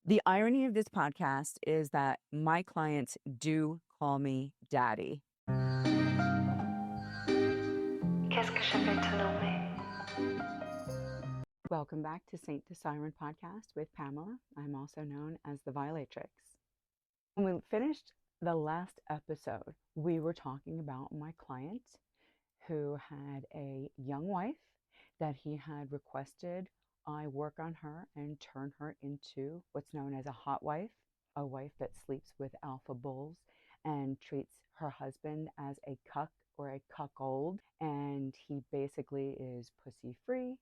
The irony of this podcast is that my clients do call me daddy. Qu'est-ce que je vais te nommer? Welcome back to Saint to Siren podcast with Pamela. I'm also known as the Violatrix. When we finished the last episode, we were talking about my client who had a young wife that he had requested I work on her and turn her into what's known as a hot wife, a wife that sleeps with alpha bulls and treats her husband as a cuck or a cuckold. And he basically is pussy free.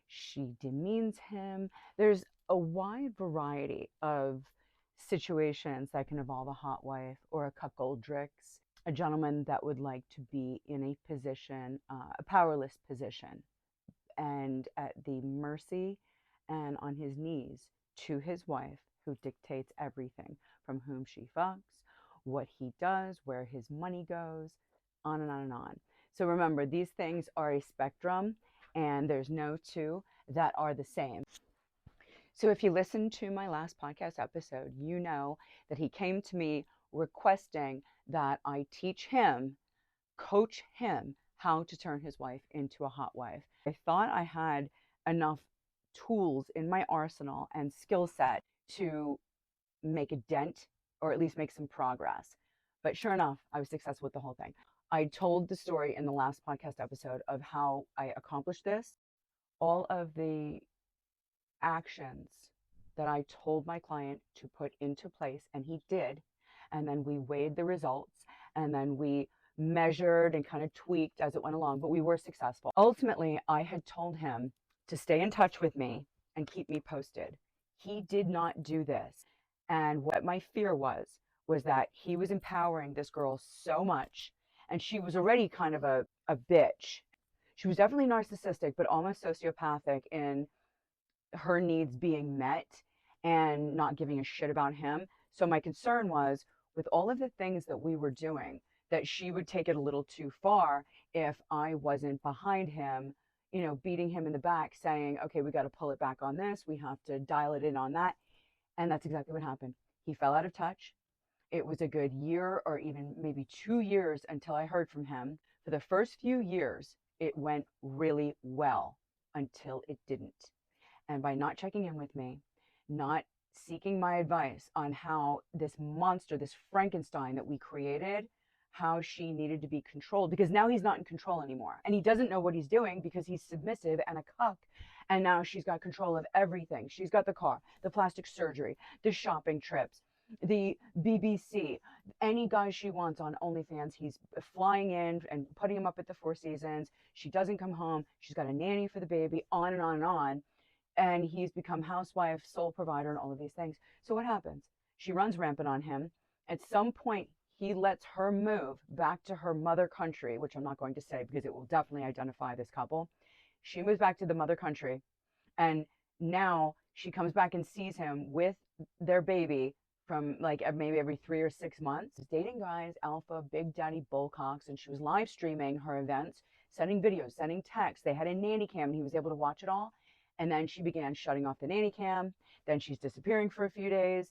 She demeans him. There's a wide variety of situations that can involve a hot wife or a cuckoldrix, a gentleman that would like to be in a position, a powerless position, and at the mercy and on his knees to his wife, who dictates everything from whom she fucks, what he does, where his money goes, on and on and on. So remember, these things are a spectrum, and there's no two that are the same. So if you listened to my last podcast episode, you know that he came to me requesting that I teach him, coach him, how to turn his wife into a hot wife. I thought I had enough tools in my arsenal and skill set to make a dent or at least make some progress. But sure enough, I was successful with the whole thing. I told the story in the last podcast episode of how I accomplished this. All of the actions that I told my client to put into place, and he did. And then we weighed the results, and then we measured and kind of tweaked as it went along, but we were successful. Ultimately, I had told him to stay in touch with me and keep me posted. He did not do this. And what my fear was that he was empowering this girl so much, and she was already kind of a bitch. She was definitely narcissistic, but almost sociopathic in her needs being met and not giving a shit about him. So my concern was, with all of the things that we were doing, that she would take it a little too far if I wasn't behind him, beating him in the back, saying, okay, we got to pull it back on this. We have to dial it in on that. And that's exactly what happened. He fell out of touch. It was a good year or even maybe 2 years until I heard from him. For the first few years, it went really well until it didn't. And by not checking in with me, not seeking my advice on how this monster, this Frankenstein that we created, how she needed to be controlled, because now he's not in control anymore. And he doesn't know what he's doing because he's submissive and a cuck. And now she's got control of everything. She's got the car, the plastic surgery, the shopping trips, the BBC, any guy she wants on OnlyFans. He's flying in and putting him up at the Four Seasons. She doesn't come home. She's got a nanny for the baby, on and on and on. And he's become housewife, sole provider, and all of these things. So what happens? She runs rampant on him. At some point, he lets her move back to her mother country, which I'm not going to say because it will definitely identify this couple. She moves back to the mother country, and now she comes back and sees him with their baby from like maybe every 3 or 6 months, dating guys, alpha, big daddy bullcocks, and she was live streaming her events, sending videos, sending texts. They had a nanny cam, and he was able to watch it all. And then she began shutting off the nanny cam. Then she's disappearing for a few days.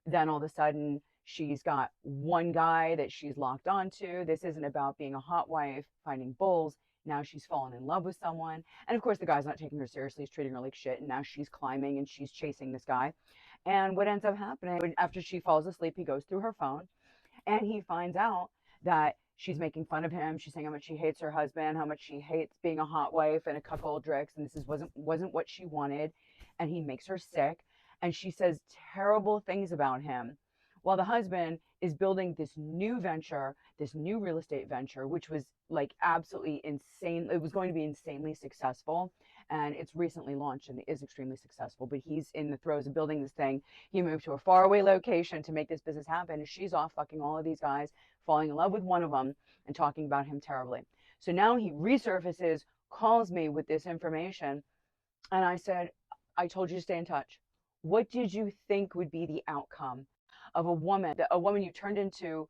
Then all of a sudden, she's got one guy that she's locked onto. This isn't about being a hot wife, finding bulls. Now she's fallen in love with someone. And of course, the guy's not taking her seriously. He's treating her like shit. And now she's climbing and she's chasing this guy. And what ends up happening, after she falls asleep, he goes through her phone and he finds out that she's making fun of him. She's saying how much she hates her husband, how much she hates being a hot wife and a cuckoldrix, and this wasn't what she wanted. And he makes her sick. And she says terrible things about him, while the husband is building this new venture, this new real estate venture, which was like absolutely insane. It was going to be insanely successful. And it's recently launched and is extremely successful. But he's in the throes of building this thing. He moved to a faraway location to make this business happen. And she's off fucking all of these guys, falling in love with one of them and talking about him terribly. So now he resurfaces, calls me with this information. And I said, I told you to stay in touch. What did you think would be the outcome of a woman you turned into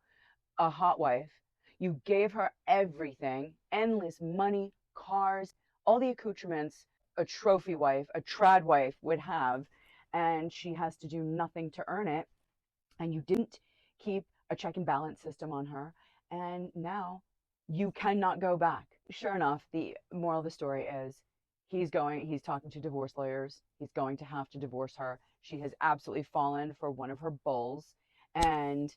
a hot wife? You gave her everything, endless money, cars, all the accoutrements a trophy wife, a trad wife would have. and she has to do nothing to earn it, and you didn't keep a check and balance system on her, and now you cannot go back. Sure enough, the moral of the story is he's talking to divorce lawyers. He's going to have to divorce her. She has absolutely fallen for one of her bulls, and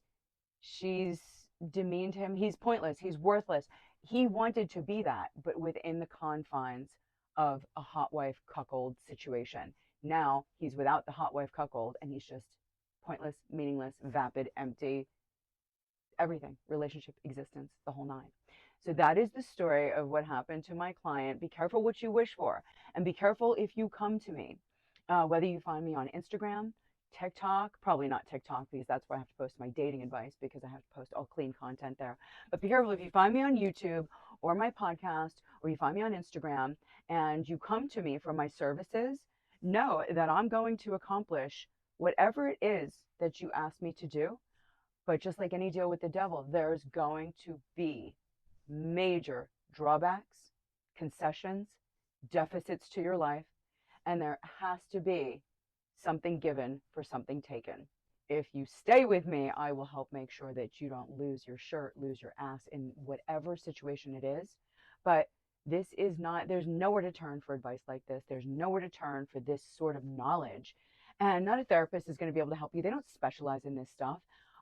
she's demeaned him. He's pointless. He's worthless. He wanted to be that, but within the confines of a hot wife cuckold situation. Now he's without the hot wife cuckold, and he's just pointless, meaningless, vapid, empty, everything, relationship, existence, the whole nine. So that is the story of what happened to my client. Be careful what you wish for, and be careful if you come to me, whether you find me on Instagram, TikTok, probably not TikTok because that's where I have to post my dating advice because I have to post all clean content there. But be careful if you find me on YouTube or my podcast or you find me on Instagram and you come to me for my services, know that I'm going to accomplish whatever it is that you ask me to do. But just like any deal with the devil, there's going to be major drawbacks, concessions, deficits to your life, and there has to be something given for something taken. If you stay with me, I will help make sure that you don't lose your shirt, lose your ass in whatever situation it is. But this is not, there's nowhere to turn for advice like this. There's nowhere to turn for this sort of knowledge. And not a therapist is going to be able to help you. They don't specialize in this stuff.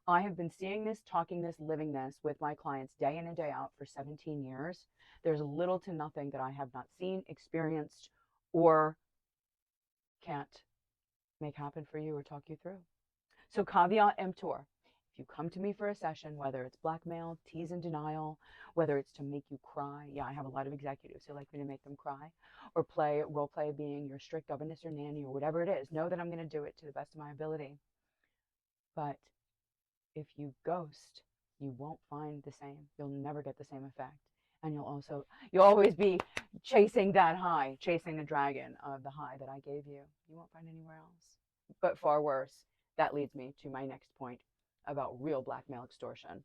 I have been seeing this, talking this, living this with my clients day in and day out for 17 years. There's little to nothing that I have not seen, experienced, or can't make happen for you or talk you through. So caveat emptor. If you come to me for a session, whether it's blackmail, tease and denial, whether it's to make you cry, yeah, I have a lot of executives who like me to make them cry, or play role play being your strict governess or nanny or whatever it is, know that I'm going to do it to the best of my ability. But if you ghost, you won't find the same. You'll never get the same effect. And you'll always be chasing that high, chasing the dragon of the high that I gave you. You won't find anywhere else. But far worse, that leads me to my next point about real blackmail extortion.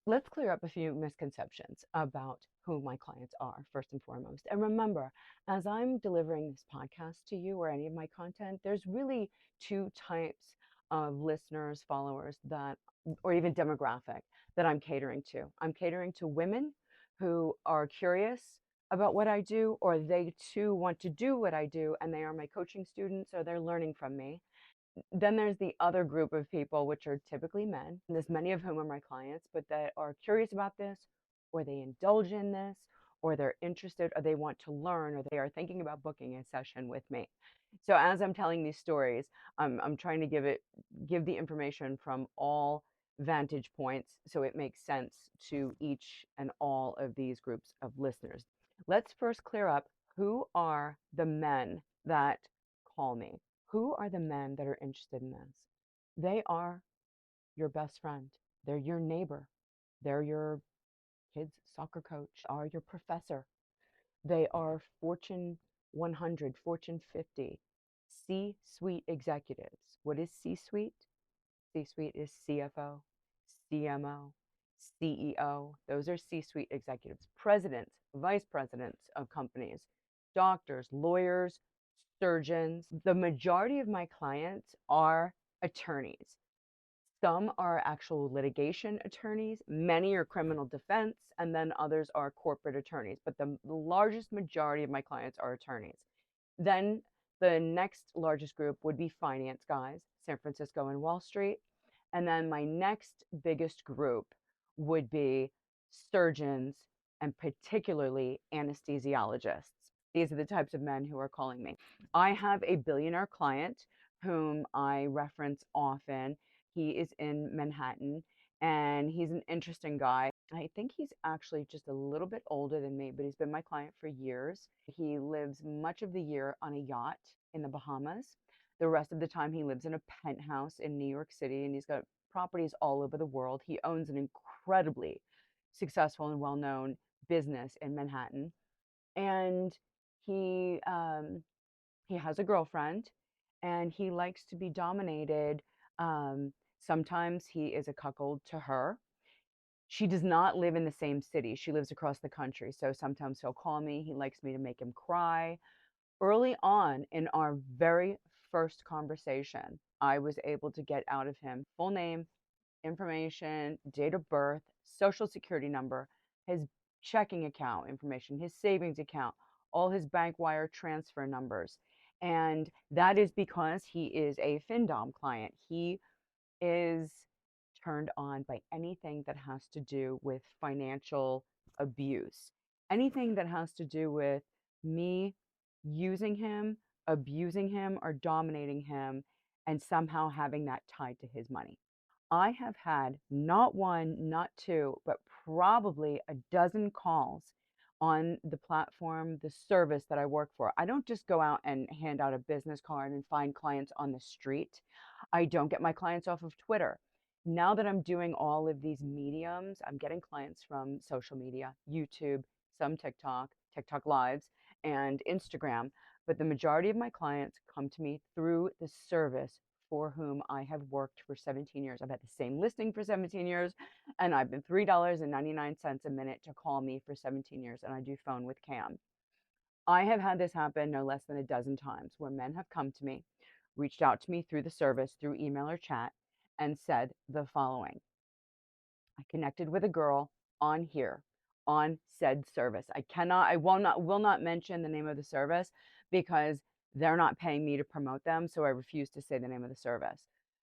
Let's clear up a few misconceptions about who my clients are, first and foremost. And remember, as I'm delivering this podcast to you or any of my content, there's really two types of listeners, followers that, or even demographic that I'm catering to. I'm catering to women who are curious about what I do, or they too want to do what I do, and they are my coaching students or they're learning from me. Then there's the other group of people, which are typically men, and there's many of whom are my clients, but that are curious about this, or they indulge in this, or they're interested, or they want to learn, or they are thinking about booking a session with me. So as I'm telling these stories, I'm trying to give the information from all vantage points so it makes sense to each and all of these groups of listeners. Let's first clear up who are the men that call me. Who are the men that are interested in this? They are your best friend. They're your neighbor. They're your kid's soccer coach, are your professor. They are Fortune 100, Fortune 50, C-suite executives. What is C-suite? C-suite is CFO, CMO, CEO. Those are C-suite executives, presidents, vice presidents of companies, doctors, lawyers, surgeons. The majority of my clients are attorneys. Some are actual litigation attorneys, many are criminal defense, and then others are corporate attorneys. But the largest majority of my clients are attorneys. Then the next largest group would be finance guys, San Francisco and Wall Street. And then my next biggest group would be surgeons and particularly anesthesiologists. These are the types of men who are calling me. I have a billionaire client whom I reference often. He is in Manhattan and he's an interesting guy. I think he's actually just a little bit older than me, but he's been my client for years. He lives much of the year on a yacht in the Bahamas. The rest of the time, he lives in a penthouse in New York City, and he's got properties all over the world. He owns an incredibly successful and well-known business in Manhattan, and he he has a girlfriend, and he likes to be dominated. Sometimes he is a cuckold to her. She does not live in the same city. She lives across the country. So sometimes he'll call me. He likes me to make him cry. Early on in our very first conversation, I was able to get out of him full name, information, date of birth, social security number, his checking account information, his savings account, all his bank wire transfer numbers. And that is because he is a findom client. He is turned on by anything that has to do with financial abuse, anything that has to do with me using him, abusing him, or dominating him, and somehow having that tied to his money. I have had not one, not two, but probably a dozen calls on the platform, the service that I work for. I don't just go out and hand out a business card and find clients on the street. I don't get my clients off of Twitter. Now that I'm doing all of these mediums, I'm getting clients from social media, YouTube, some TikTok, TikTok Lives, and Instagram. But the majority of my clients come to me through the service for whom I have worked for 17 years. I've had the same listing for 17 years, and I've been $3.99 a minute to call me for 17 years, and I do phone with Cam. I have had this happen no less than a dozen times where men have come to me, reached out to me through the service, through email or chat, and said the following: I connected with a girl on here, on said service. I will not mention the name of the service because they're not paying me to promote them. So I refuse to say the name of the service.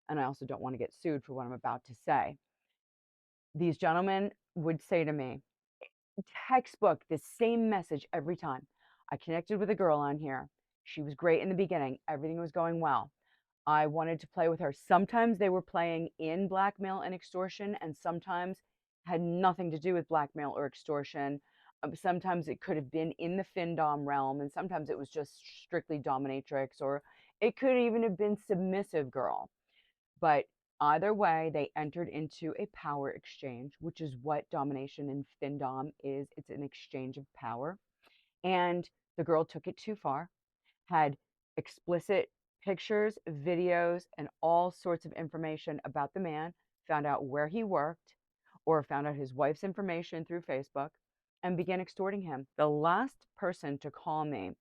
And I also don't want to get sued for what I'm about to say. These gentlemen would say to me, textbook, the same message every time. I connected with a girl on here. She was great in the beginning. Everything was going well. I wanted to play with her. Sometimes they were playing in blackmail and extortion, and sometimes had nothing to do with blackmail or extortion. Sometimes it could have been in the findom realm, and sometimes it was just strictly dominatrix, or it could even have been submissive girl. But either way, they entered into a power exchange, which is what domination and findom is. It's an exchange of power. And the girl took it too far, had explicit pictures, videos, and all sorts of information about the man, found out where he worked, or found out his wife's information through Facebook, and began extorting him. The last person to call me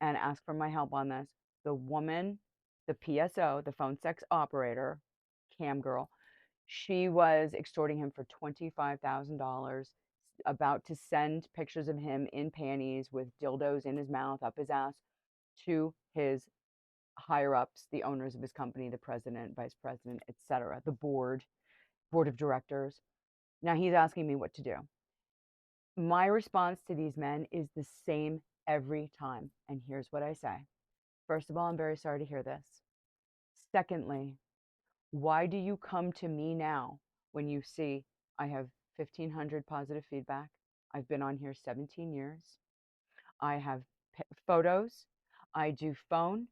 and ask for my help on this, the woman, the PSO, the phone sex operator, cam girl, she was extorting him for $25,000, about to send pictures of him in panties with dildos in his mouth, up his ass, to his higher ups, the owners of his company, the president, vice president, etc., the board of directors. Now he's asking me what to do. My response to these men is the same every time. And here's what I say. First of all, I'm very sorry to hear this. Secondly, why do you come to me now when you see I have 1,500 positive feedback? I've been on here 17 years. I have photos. I do phone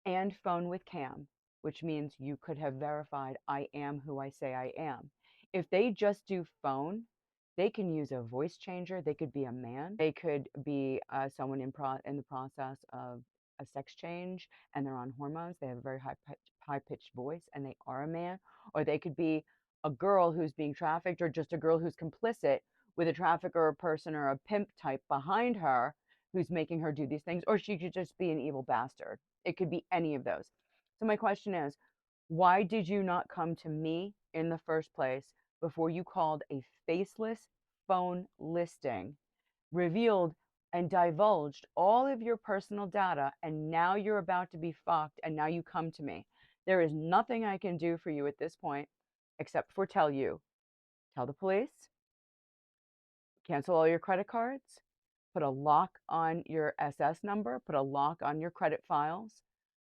and phone with Cam, which means you could have verified I am who I say I am. If they just do phone, they can use a voice changer. They could be a man. They could be someone in the process of a sex change and they're on hormones. They have a very high pitched voice and they are a man. Or they could be a girl who's being trafficked, or just a girl who's complicit with a trafficker or a person or a pimp type behind her who's making her do these things. Or she could just be an evil bastard. It could be any of those. So my question is, why did you not come to me in the first place before you called a faceless phone listing, revealed and divulged all of your personal data, and now you're about to be fucked, and now you come to me? There is nothing I can do for you at this point except for tell the police, cancel all your credit cards, put a lock on your SS number, put a lock on your credit files,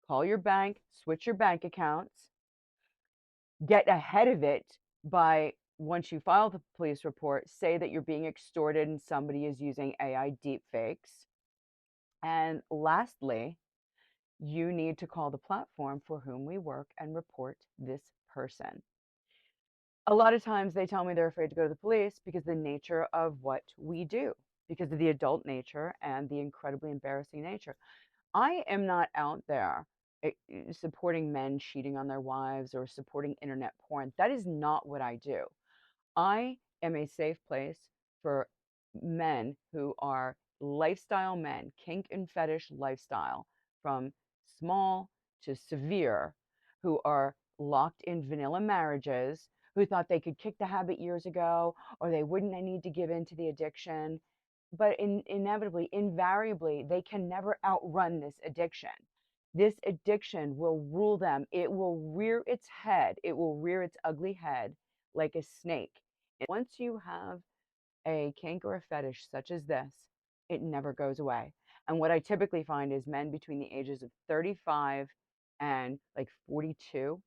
call your bank, switch your bank accounts, get ahead of it by, once you file the police report, say that you're being extorted and somebody is using AI deepfakes. And lastly, you need to call the platform for whom we work and report this person. A lot of times they tell me they're afraid to go to the police because of the nature of what we do, because of the adult nature and the incredibly embarrassing nature. I am not out there supporting men cheating on their wives or supporting internet porn. That is not what I do. I am a safe place for men who are lifestyle men, kink and fetish lifestyle, from small to severe, who are locked in vanilla marriages, who thought they could kick the habit years ago or they wouldn't need to give in to the addiction. But inevitably, invariably, they can never outrun this addiction. This addiction will rule them. It will rear its head. It will rear its ugly head like a snake. And once you have a kink or a fetish such as this, it never goes away. And what I typically find is men between the ages of 35 and like 42,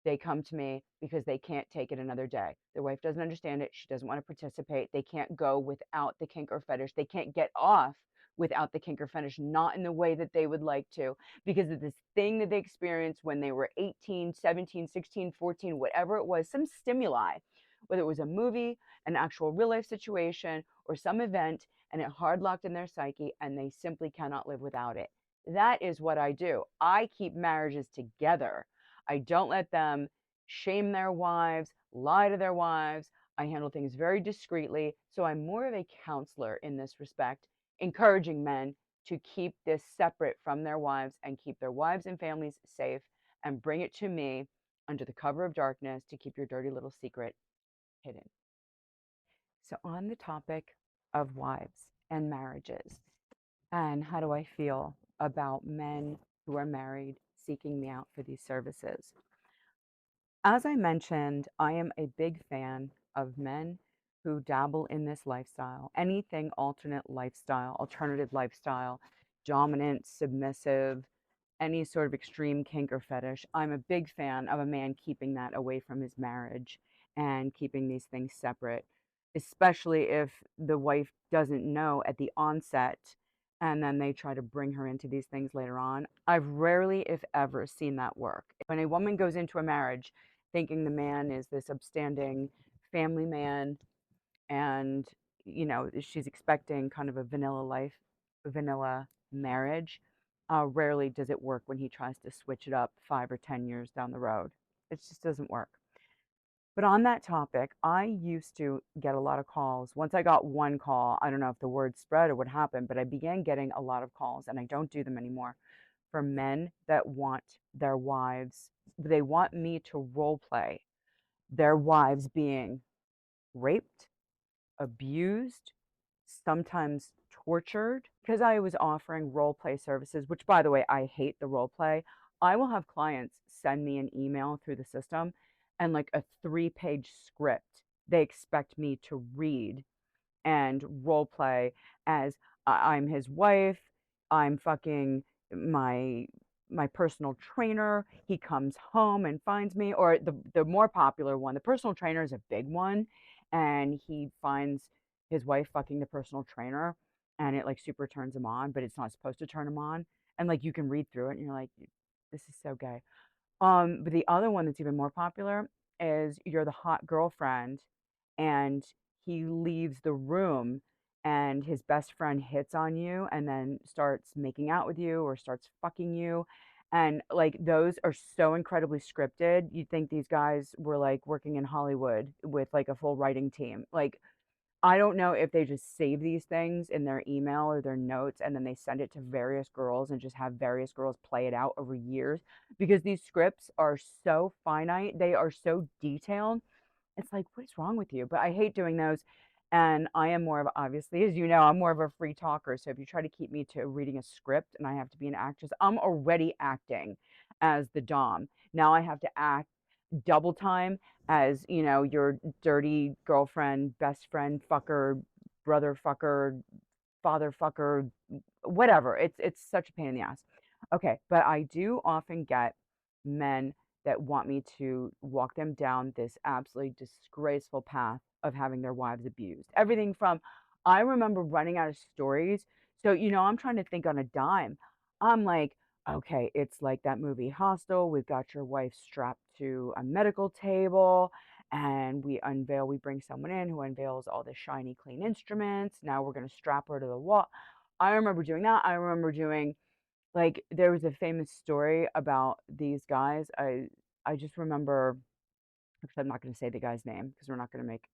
they come to me because they can't take it another day. Their wife doesn't understand it. She doesn't want to participate. They can't go without the kink or fetish. They can't get off without the kink or fetish, not in the way that they would like to, because of this thing that they experienced when they were 18, 17, 16, 14, whatever it was, some stimuli, whether it was a movie, an actual real life situation, or some event, and it hard locked in their psyche, and they simply cannot live without it. That is what I do. I keep marriages together. I don't let them shame their wives, lie to their wives. I handle things very discreetly. So I'm more of a counselor in this respect, encouraging men to keep this separate from their wives and keep their wives and families safe and bring it to me under the cover of darkness to keep your dirty little secret hidden. So, on the topic of wives and marriages, and how do I feel about men who are married seeking me out for these services? As I mentioned, I am a big fan of men who dabble in this lifestyle, anything alternate lifestyle, alternative lifestyle, dominant, submissive, any sort of extreme kink or fetish. I'm a big fan of a man keeping that away from his marriage and keeping these things separate, especially if the wife doesn't know at the onset and then they try to bring her into these things later on. I've rarely, if ever, seen that work. When a woman goes into a marriage thinking the man is this upstanding family man and she's expecting kind of a vanilla life, vanilla marriage, rarely does it work when he tries to switch it up 5 or 10 years down the road. It just doesn't work. But on that topic, I used to get a lot of calls. Once I got one call, I don't know if the word spread or what happened, but I began getting a lot of calls, and I don't do them anymore, for men that want their wives, they want me to role play their wives being raped, abused, sometimes tortured. Because I was offering role play services, which by the way, I hate the role play. I will have clients send me an email through the system and like a 3-page script they expect me to read and role play as I'm his wife, I'm fucking my my personal trainer. He comes home and finds me, or the more popular one, the personal trainer is a big one, and he finds his wife fucking the personal trainer, and it like super turns him on, but it's not supposed to turn him on, and like you can read through it, and you're like, this is so gay. But the other one that's even more popular is you're the hot girlfriend and he leaves the room and his best friend hits on you and then starts making out with you or starts fucking you. And like those are so incredibly scripted. You'd think these guys were like working in Hollywood with like a full writing team. Like I don't know if they just save these things in their email or their notes and then they send it to various girls and just have various girls play it out over years because these scripts are so finite, they are so detailed. It's like, what is wrong with you? But I hate doing those. And I am more of, obviously, as you know, I'm more of a free talker. So if you try to keep me to reading a script and I have to be an actress, I'm already acting as the Dom. Now I have to act double time as, your dirty girlfriend, best friend, fucker, brother fucker, father fucker, whatever. It's such a pain in the ass. Okay, but I do often get men that want me to walk them down this absolutely disgraceful path of having their wives abused. Everything from I remember running out of stories. So, I'm trying to think on a dime. I'm like, okay, it's like that movie Hostel. We've got your wife strapped to a medical table and we bring someone in who unveils all the shiny, clean instruments. Now we're going to strap her to the wall. I remember doing that. I remember doing like there was a famous story about these guys. I just remember, actually, I'm not going to say the guy's name because we're not going to make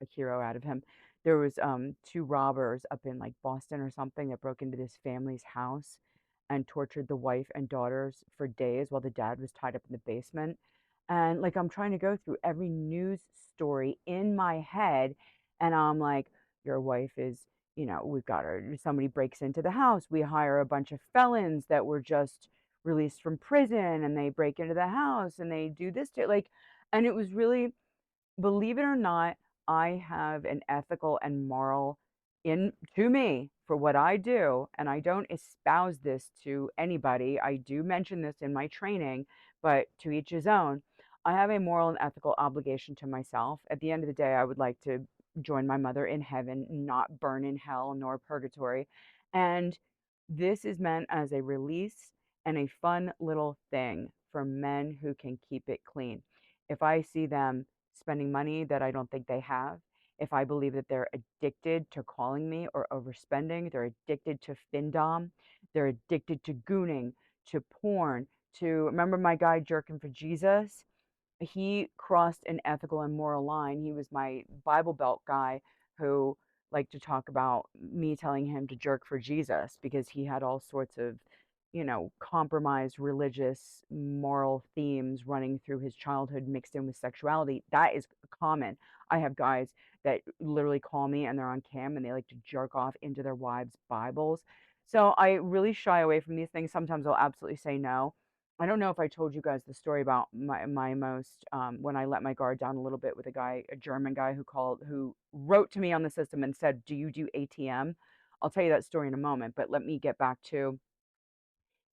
a hero out of him. There was two robbers up in like Boston or something that broke into this family's house and tortured the wife and daughters for days while the dad was tied up in the basement. And like I'm trying to go through every news story in my head, and I'm like, your wife is, we've got her, somebody breaks into the house. We hire a bunch of felons that were just released from prison and they break into the house and they do this to like, and it was really, believe it or not, I have an ethical and moral in to me for what I do, and I don't espouse this to anybody. I do mention this in my training, but to each his own. I have a moral and ethical obligation to myself. At the end of the day, I would like to join my mother in heaven, not burn in hell nor purgatory. And this is meant as a release and a fun little thing for men who can keep it clean. If I see them spending money that I don't think they have, if I believe that they're addicted to calling me or overspending, they're addicted to findom, they're addicted to gooning, to porn, to remember my guy jerking for Jesus? He crossed an ethical and moral line. He was my Bible Belt guy who liked to talk about me telling him to jerk for Jesus because he had all sorts of, compromised religious moral themes running through his childhood mixed in with sexuality. That is common. I have guys that literally call me and they're on cam and they like to jerk off into their wives' Bibles. So I really shy away from these things. Sometimes I'll absolutely say no. I don't know if I told you guys the story about my most when I let my guard down a little bit with a German guy who wrote to me on the system and said, "Do you do ATM?" I'll tell you that story in a moment, but let me get back to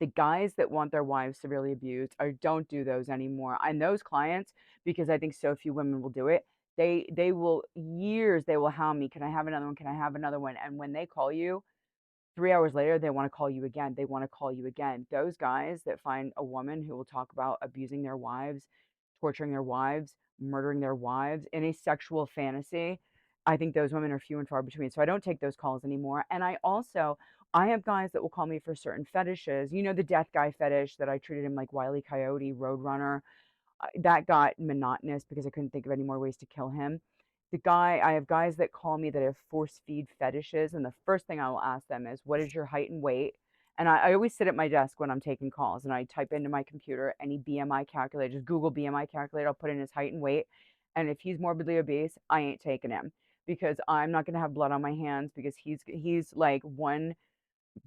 the guys that want their wives severely abused. I don't do those anymore. And those clients, because I think so few women will do it, they will years they will hound me. Can I have another one? Can I have another one? And when they call you, 3 hours later, they wanna call you again, they wanna call you again. Those guys that find a woman who will talk about abusing their wives, torturing their wives, murdering their wives in a sexual fantasy, I think those women are few and far between, so I don't take those calls anymore, and I have guys that will call me for certain fetishes, the death guy fetish that I treated him like Wile E. Coyote, Roadrunner. That got monotonous because I couldn't think of any more ways to kill him. I have guys that call me that have force feed fetishes, and the first thing I will ask them is, "What is your height and weight?" And I always sit at my desk when I'm taking calls, and I type into my computer any BMI calculator, just Google BMI calculator. I'll put in his height and weight, and if he's morbidly obese, I ain't taking him because I'm not gonna have blood on my hands because he's like one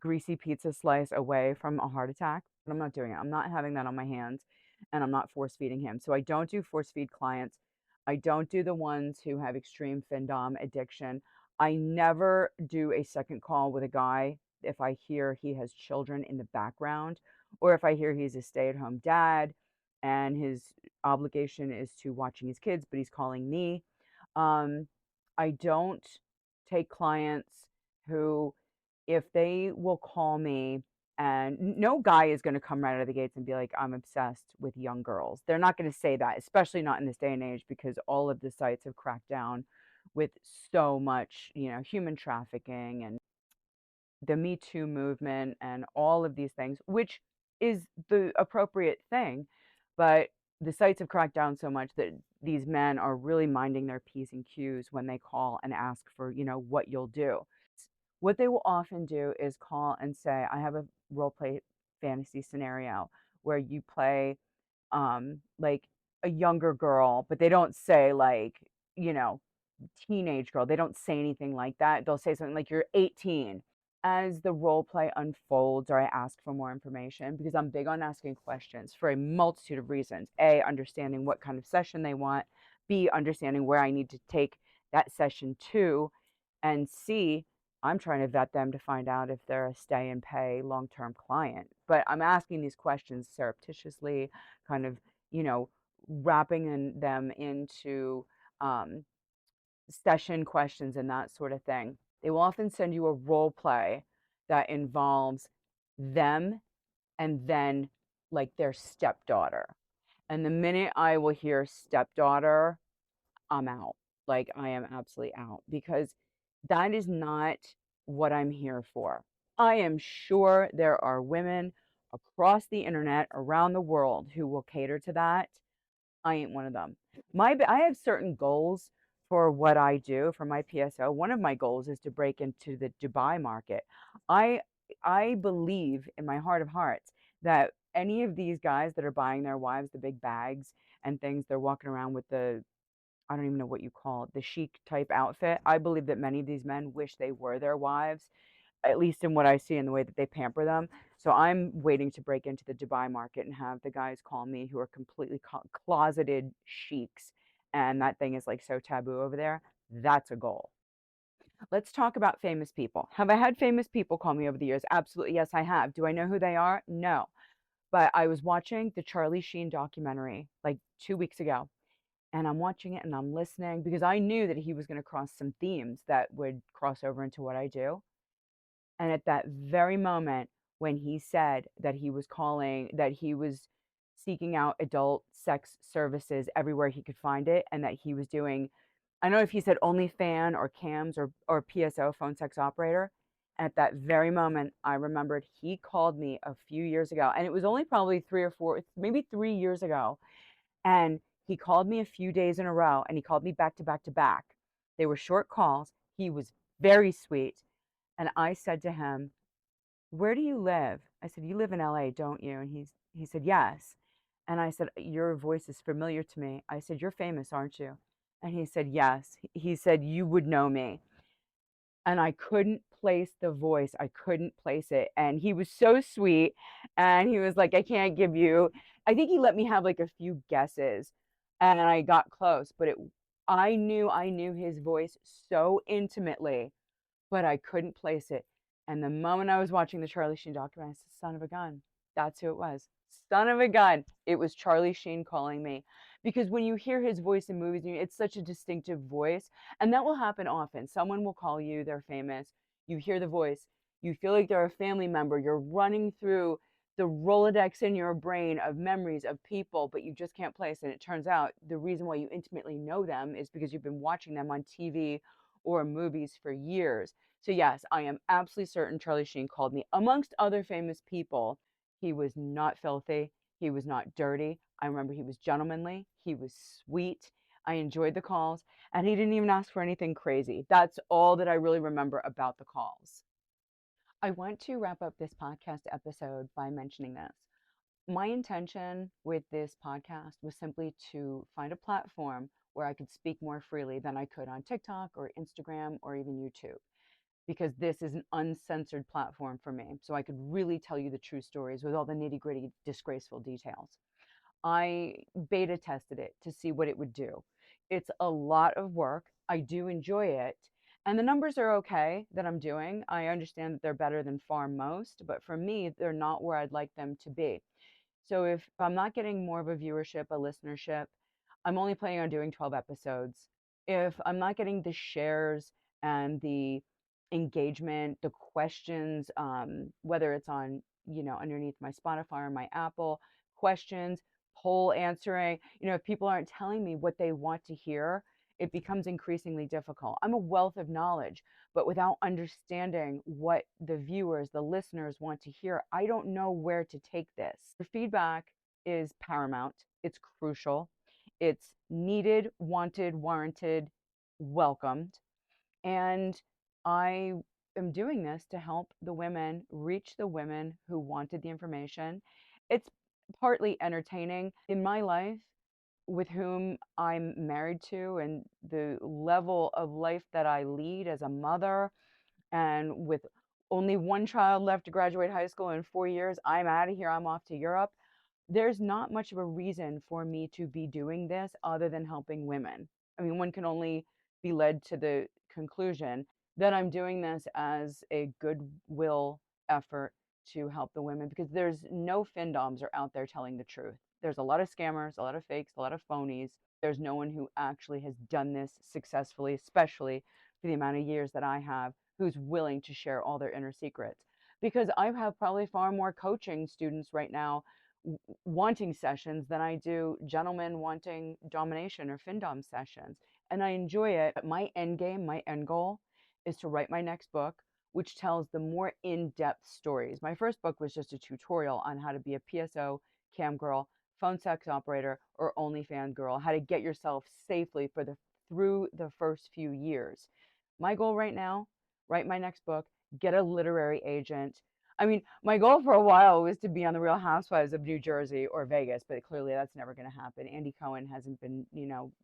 greasy pizza slice away from a heart attack, but I'm not doing it. I'm not having that on my hands and I'm not force feeding him. So I don't do force feed clients. I don't do the ones who have extreme findom addiction. I never do a second call with a guy if I hear he has children in the background or if I hear he's a stay-at-home dad and his obligation is to watching his kids, but he's calling me. Um, I don't take clients who if they will call me and no guy is going to come right out of the gates and be like, I'm obsessed with young girls. They're not going to say that, especially not in this day and age, because all of the sites have cracked down with so much, human trafficking and the Me Too movement and all of these things, which is the appropriate thing. But the sites have cracked down so much that these men are really minding their P's and Q's when they call and ask for, what you'll do. What they will often do is call and say, I have a role play fantasy scenario where you play like a younger girl, but they don't say like, you know, teenage girl. They don't say anything like that. They'll say something like you're 18. As the role play unfolds, or I ask for more information because I'm big on asking questions for a multitude of reasons. A, understanding what kind of session they want. B, understanding where I need to take that session to. And C, I'm trying to vet them to find out if they're a stay and pay long term client. But I'm asking these questions surreptitiously, kind of, wrapping them into um, session questions and that sort of thing. They will often send you a role play that involves them and then like their stepdaughter. And the minute I will hear stepdaughter, I'm out. Like I am absolutely out because that is not what I'm here for. I am sure there are women across the internet around the world who will cater to that. I ain't one of them. I have certain goals for what I do for my PSO. One of my goals is to break into the Dubai market. I I believe in my heart of hearts that any of these guys that are buying their wives the big bags and things, they're walking around with the, I don't even know what you call it, the chic type outfit. I believe that many of these men wish they were their wives, at least in what I see in the way that they pamper them. So I'm waiting to break into the Dubai market and have the guys call me who are completely closeted sheiks. And that thing is like so taboo over there. That's a goal. Let's talk about famous people. Have I had famous people call me over the years? Absolutely. Yes, I have. Do I know who they are? No. But I was watching the Charlie Sheen documentary like 2 weeks ago, and I'm watching it and I'm listening because I knew that he was going to cross some themes that would cross over into what I do. And at that very moment, when he said that he was seeking out adult sex services everywhere he could find it, and that he was doing, I don't know if he said OnlyFan or cams or PSO, phone sex operator. At that very moment, I remembered he called me a few years ago, and it was only probably 3 or 4, maybe 3 years ago. And he called me a few days in a row, and he called me back to back to back. They were short calls. He was very sweet. And I said to him, "Where do you live?" I said, "You live in LA, don't you?" And he said, "Yes." And I said, "Your voice is familiar to me." I said, "You're famous, aren't you?" And he said, "Yes." He said, "You would know me." And I couldn't place the voice. I couldn't place it. And he was so sweet. And he was like, "I can't give you," I think he let me have like a few guesses. And I got close, but I knew his voice so intimately, but I couldn't place it. And the moment I was watching the Charlie Sheen documentary, I said, "Son of a gun." That's who it was. Son of a gun. It was Charlie Sheen calling me. Because when you hear his voice in movies, it's such a distinctive voice. And that will happen often. Someone will call you, they're famous. You hear the voice. You feel like they're a family member. You're running through the Rolodex in your brain of memories of people, but you just can't place. And it turns out the reason why you intimately know them is because you've been watching them on TV or movies for years. So yes, I am absolutely certain Charlie Sheen called me. Amongst other famous people, he was not filthy. He was not dirty. I remember he was gentlemanly. He was sweet. I enjoyed the calls, and he didn't even ask for anything crazy. That's all that I really remember about the calls. I want to wrap up this podcast episode by mentioning this. My intention with this podcast was simply to find a platform where I could speak more freely than I could on TikTok or Instagram or even YouTube, because this is an uncensored platform for me. So I could really tell you the true stories with all the nitty gritty, disgraceful details. I beta tested it to see what it would do. It's a lot of work. I do enjoy it. And the numbers are okay that I'm doing. I understand that they're better than far most, but for me, they're not where I'd like them to be. So if I'm not getting more of a viewership, a listenership, I'm only planning on doing 12 episodes. If I'm not getting the shares and the engagement, the questions, whether it's on, underneath my Spotify or my Apple, questions, poll answering, if people aren't telling me what they want to hear, it becomes increasingly difficult. I'm a wealth of knowledge, but without understanding what the viewers, the listeners want to hear, I don't know where to take this. Your feedback is paramount, it's crucial, it's needed, wanted, warranted, welcomed. And I am doing this to help the women reach the women who wanted the information. It's partly entertaining. In my life, with whom I'm married to, and the level of life that I lead as a mother, and with only one child left to graduate high school in 4 years, I'm out of here. I'm off to Europe. There's not much of a reason for me to be doing this other than helping women. I mean, one can only be led to the conclusion that I'm doing this as a goodwill effort to help the women, because there's no findoms are out there telling the truth. There's a lot of scammers, a lot of fakes, a lot of phonies. There's no one who actually has done this successfully, especially for the amount of years that I have, who's willing to share all their inner secrets. Because I have probably far more coaching students right now wanting sessions than I do gentlemen wanting domination or findom sessions. And I enjoy it. My end game, my end goal is to write my next book, which tells the more in-depth stories. My first book was just a tutorial on how to be a PSO, cam girl, phone sex operator, or OnlyFans girl, how to get yourself safely through the first few years. My goal right now, write my next book, get a literary agent, I mean, my goal for a while was to be on the Real Housewives of New Jersey or Vegas, but clearly that's never going to happen. Andy Cohen hasn't been,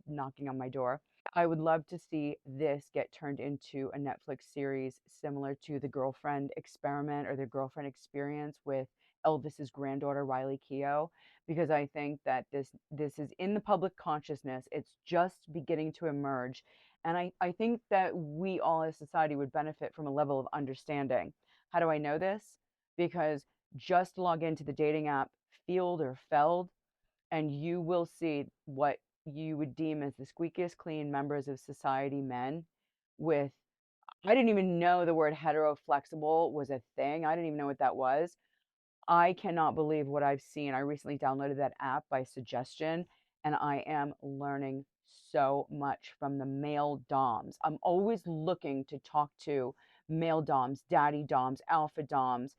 knocking on my door. I would love to see this get turned into a Netflix series similar to the Girlfriend Experiment or the Girlfriend Experience with Elvis's granddaughter Riley Keough, because I think that this is in the public consciousness. It's just beginning to emerge, and I think that we all as society would benefit from a level of understanding. How do I know this? Because just log into the dating app Field or Feld, and you will see what you would deem as the squeakiest clean members of society men with, I didn't even know the word hetero flexible was a thing. I didn't even know what that was. I cannot believe what I've seen. I recently downloaded that app by suggestion, and I am learning so much from the male doms. I'm always looking to talk to male doms, daddy doms, alpha doms,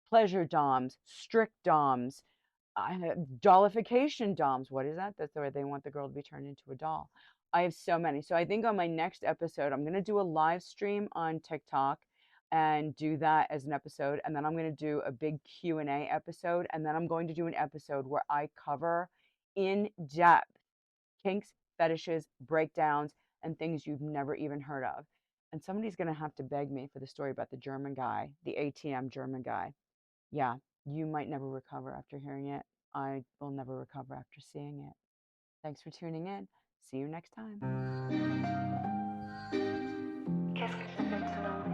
pleasure doms, strict doms, dollification doms. What is that? That's the way they want the girl to be turned into a doll. I have so many. So I think on my next episode, I'm going to do a live stream on TikTok and do that as an episode, and then I'm going to do a big Q&A episode, and then I'm going to do an episode where I cover in depth kinks, fetishes, breakdowns, and things you've never even heard of. And somebody's going to have to beg me for the story about the German guy, the ATM German guy. Yeah, you might never recover after hearing it. I will never recover after seeing it. Thanks for tuning in. See you next time. Qu'est-ce que ça peut te nommer?